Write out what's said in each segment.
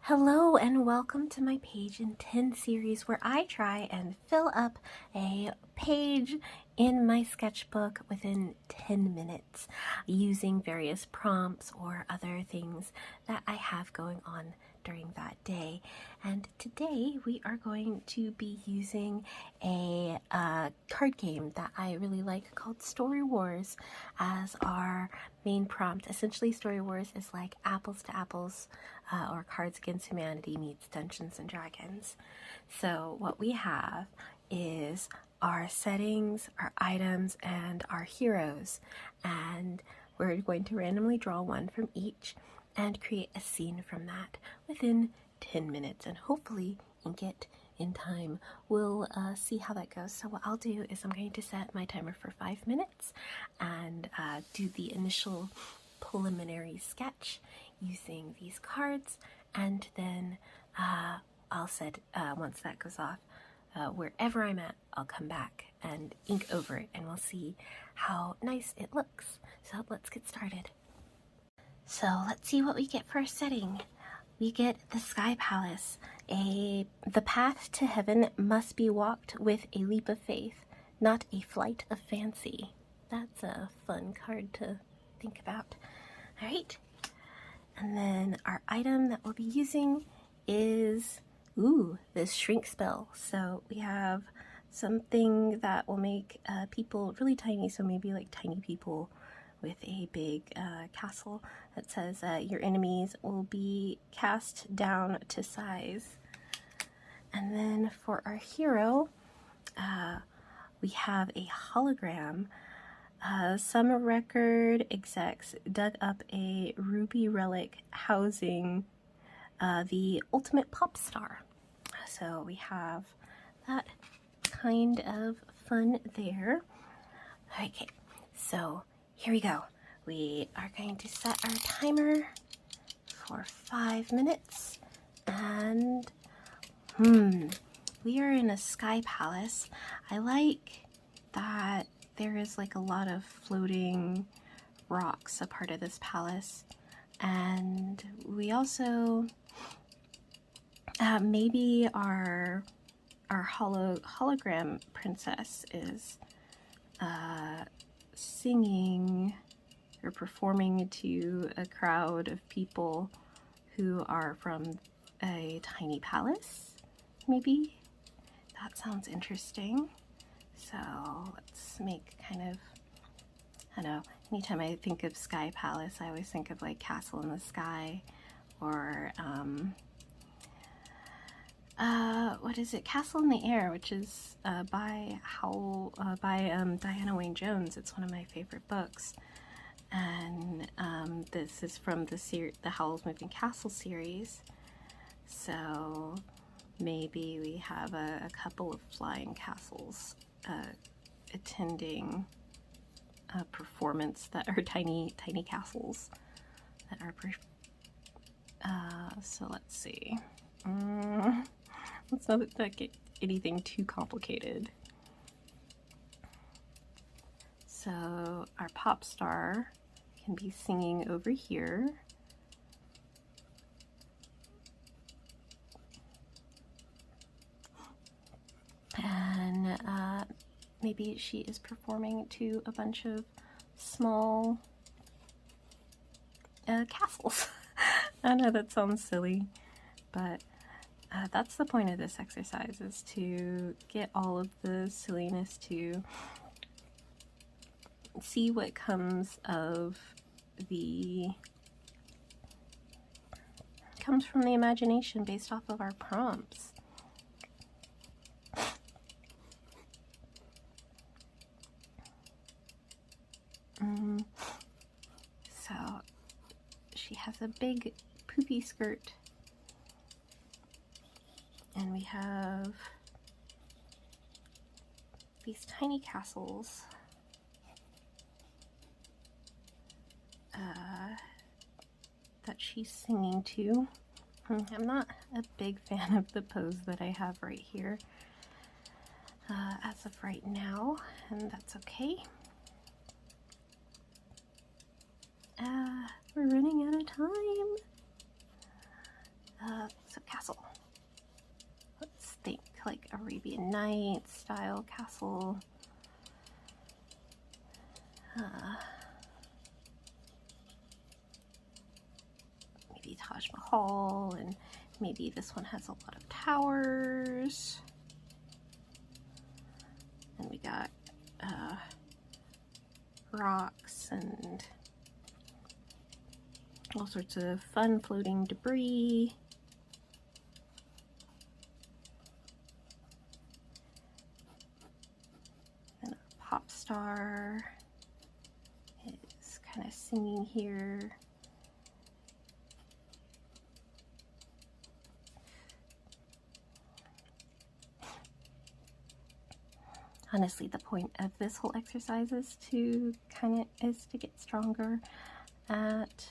Hello and welcome to my Page in 10 series where I try and fill up a page in my sketchbook within 10 minutes using various prompts or other things that I have going on during that day. And today we are going to be using a card game that I really like called Story Wars as our main prompt. Essentially, Story Wars is like apples to apples or Cards Against Humanity meets Dungeons and Dragons. So what we have is our settings, our items, and our heroes, and we're going to randomly draw one from each and create a scene from that within 10 minutes and hopefully ink it in time. We'll see how that goes. So what I'll do is I'm going to set my timer for 5 minutes and do the initial preliminary sketch using these cards, and then I'll set, once that goes off, wherever I'm at, I'll come back and ink over it and we'll see how nice it looks. So let's get started. So let's see what we get for our setting. We get the Sky Palace. The path to heaven must be walked with a leap of faith, not a flight of fancy. That's a fun card to think about. All right. And then our item that we'll be using is, this shrink spell. So we have something that will make people really tiny, so maybe like tiny people with a big castle that says your enemies will be cast down to size. And then for our hero, we have a hologram. Some record execs dug up a ruby relic housing the ultimate pop star. So we have that kind of fun there. Okay, so here we go. We are going to set our timer for 5 minutes, and we are in a sky palace. I like that there is like a lot of floating rocks a part of this palace, and we also maybe our hologram princess is singing or performing to a crowd of people who are from a tiny palace, maybe? That sounds interesting. So let's make kind of, I don't know, anytime I think of Sky Palace, I always think of like Castle in the Sky, or what is it? Castle in the Air, which is by Diana Wayne Jones. It's one of my favorite books, and this is from the Howl's Moving Castle series. So maybe we have a couple of flying castles attending a performance that are tiny castles that are so let's see. Let's not get anything too complicated. So our pop star can be singing over here. And maybe she is performing to a bunch of small castles. I know that sounds silly, but that's the point of this exercise, is to get all of the silliness, to see what comes from the imagination based off of our prompts. So she has a big poopy skirt, and we have these tiny castles that she's singing to. I'm not a big fan of the pose that I have right here as of right now, and that's okay. We're running out of time. So castle. Let's think like Arabian Nights style castle. Maybe Taj Mahal, and maybe this one has a lot of towers. And we got rocks and all sorts of fun floating debris. And a pop star is kind of singing here. Honestly, the point of this whole exercise is to get stronger at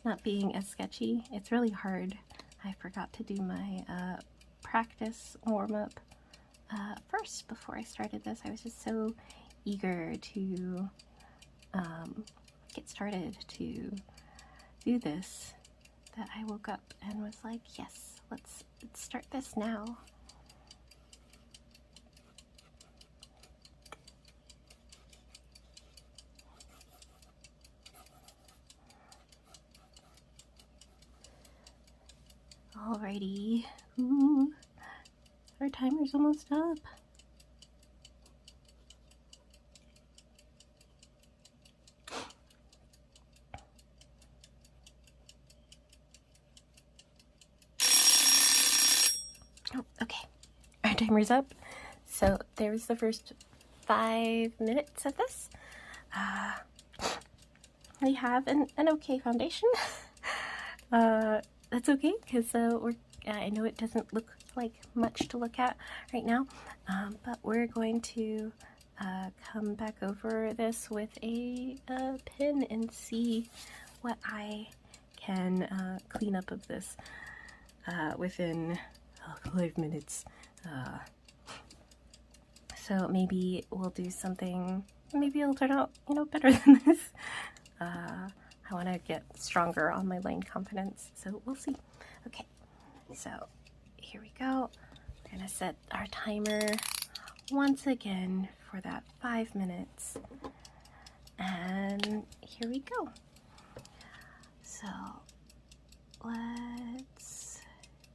not being as sketchy. It's really hard. I forgot to do my practice warm-up first before I started this. I was just so eager to get started to do this that I woke up and was like, yes, let's start this now. Alrighty. Ooh, our timer's almost up. Oh, okay. Our timer's up. So there's the first 5 minutes of this. We have an okay foundation. That's okay, because I know it doesn't look like much to look at right now, but we're going to come back over this with a pen and see what I can clean up of this within 5 minutes. So maybe we'll do something, maybe it'll turn out, better than this. I want to get stronger on my line confidence, so we'll see. Okay, so here we go. We're gonna set our timer once again for that 5 minutes, and here we go. So let's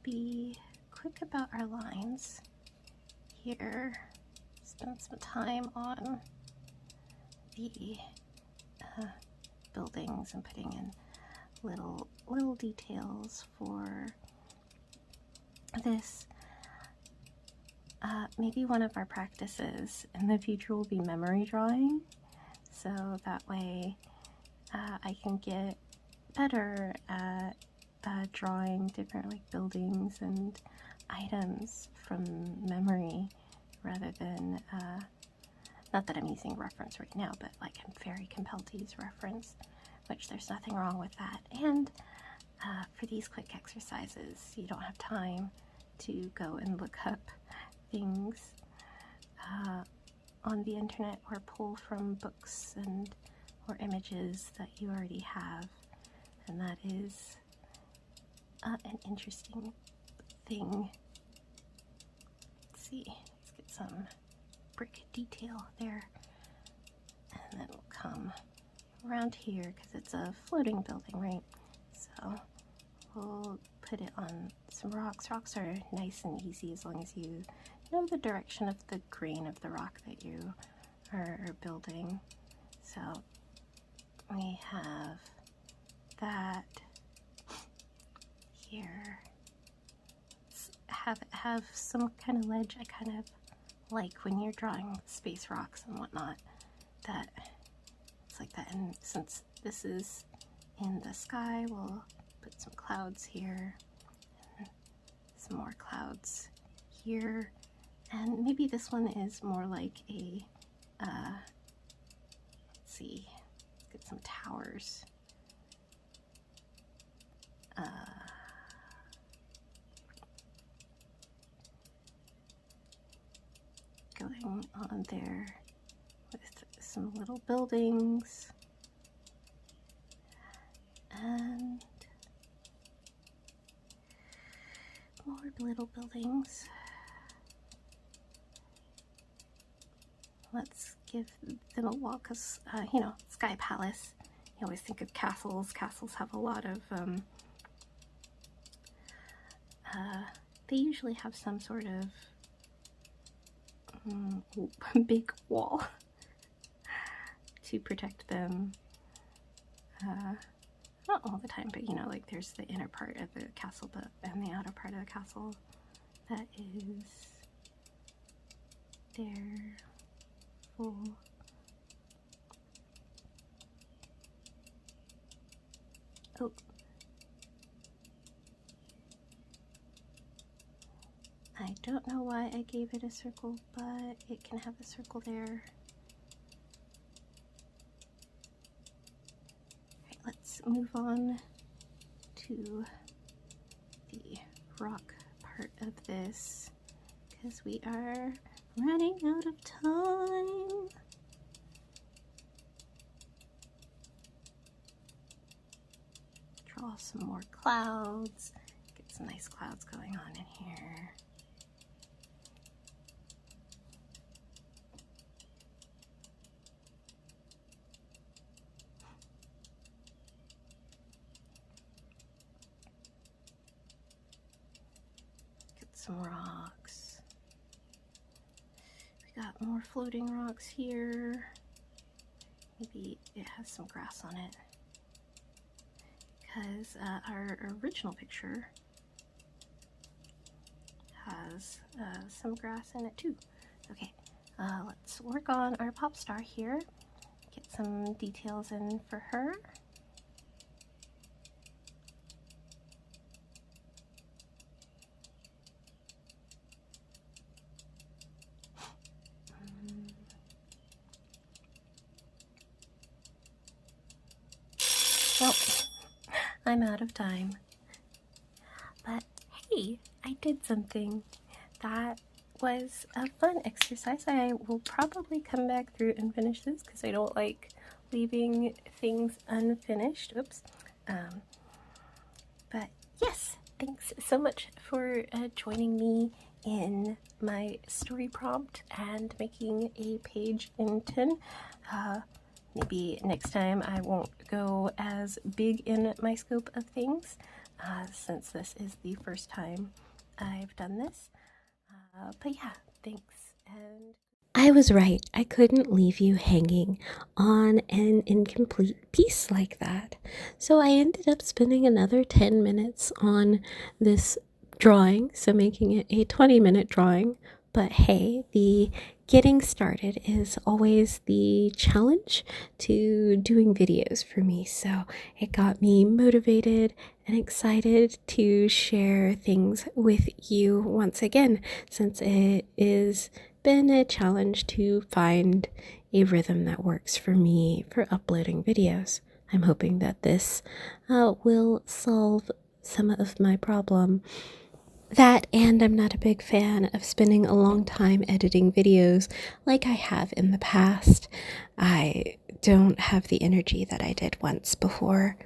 be quick about our lines here. Spend some time on the buildings and putting in little details for this. Maybe one of our practices in the future will be memory drawing, so that way I can get better at drawing different buildings and items from memory rather than not that I'm using reference right now, but I'm very compelled to use reference, which there's nothing wrong with that. And for these quick exercises, you don't have time to go and look up things on the internet or pull from books or images that you already have. And that is an interesting thing. Let's see, let's get some brick detail there, and then we'll come around here because it's a floating building, right? So we'll put it on some rocks. Rocks are nice and easy as long as you know the direction of the grain of the rock that you are building. So we have that here. Let's have some kind of ledge. I kind of like when you're drawing space rocks and whatnot, that it's like that. And since this is in the sky, we'll put some clouds here and some more clouds here, and maybe this one is more like a let's see, let's get some towers. Going on there with some little buildings, and more little buildings. Let's give them a walk, because, you know, Sky Palace. You always think of castles. Castles have a lot of, they usually have some sort of big wall to protect them. Not all the time, but you know, like there's the inner part of the castle, and the outer part of the castle that is there for oh. I don't know why I gave it a circle, but it can have a circle there. Alright, let's move on to the rock part of this, because we are running out of time. Draw some more clouds. Get some nice clouds going on in here. Some rocks. We got more floating rocks here. Maybe it has some grass on it, because our original picture has some grass in it too. Okay, let's work on our pop star here. Get some details in for her. Well, I'm out of time. But hey, I did something. That was a fun exercise. I will probably come back through and finish this, because I don't like leaving things unfinished. Oops. But yes, thanks so much for joining me in my story prompt and making a page in 10. Maybe next time I won't go as big in my scope of things, since this is the first time I've done this. But yeah, thanks. And I was right. I couldn't leave you hanging on an incomplete piece like that. So I ended up spending another 10 minutes on this drawing, so making it a 20-minute drawing. But hey, the getting started is always the challenge to doing videos for me. So it got me motivated and excited to share things with you once again, since it is been a challenge to find a rhythm that works for me for uploading videos. I'm hoping that this will solve some of my problem. That, and I'm not a big fan of spending a long time editing videos like I have in the past. I don't have the energy that I did once before.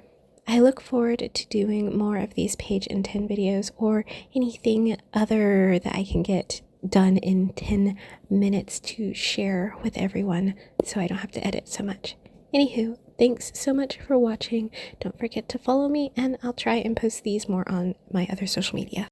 I look forward to doing more of these page in 10 videos, or anything other that I can get done in 10 minutes to share with everyone, so I don't have to edit so much. Anywho, thanks so much for watching. Don't forget to follow me, and I'll try and post these more on my other social media.